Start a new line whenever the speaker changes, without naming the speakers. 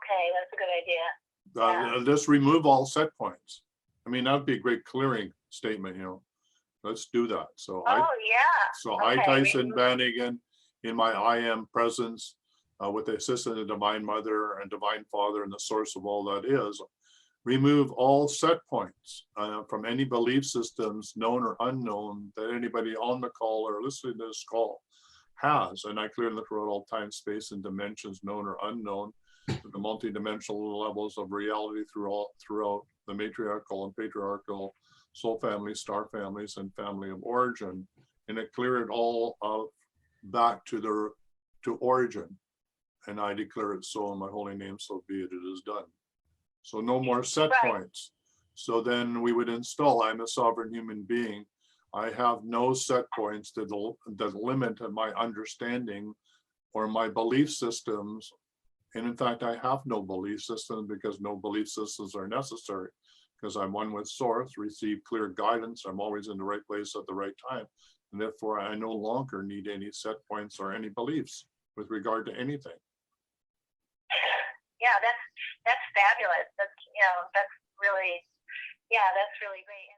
Okay, that's a good idea. Yeah.
Just remove all set points. I mean, that'd be a great clearing statement, let's do that. So
Oh, yeah.
I,
Okay.
Tyson Vanagan, in my I am presence, with the assistance of Divine Mother and Divine Father and the source of all that is, remove all set points from any belief systems, known or unknown, that anybody on the call or listening to this call has. And I clear them throughout all time, space, and dimensions, known or unknown, the multidimensional levels of reality throughout the matriarchal and patriarchal soul families, star families, and family of origin. And it cleared it all back to origin. And I declare it so in my holy name, so be it, it is done. So no more set points. So then we would install, I'm a sovereign human being. I have no set points that limit my understanding or my belief systems. And in fact, I have no belief system, because no belief systems are necessary, because I'm one with source, receive clear guidance. I'm always in the right place at the right time. And therefore I no longer need any set points or any beliefs with regard to anything.
Yeah, that's fabulous. That's really, yeah, that's really great.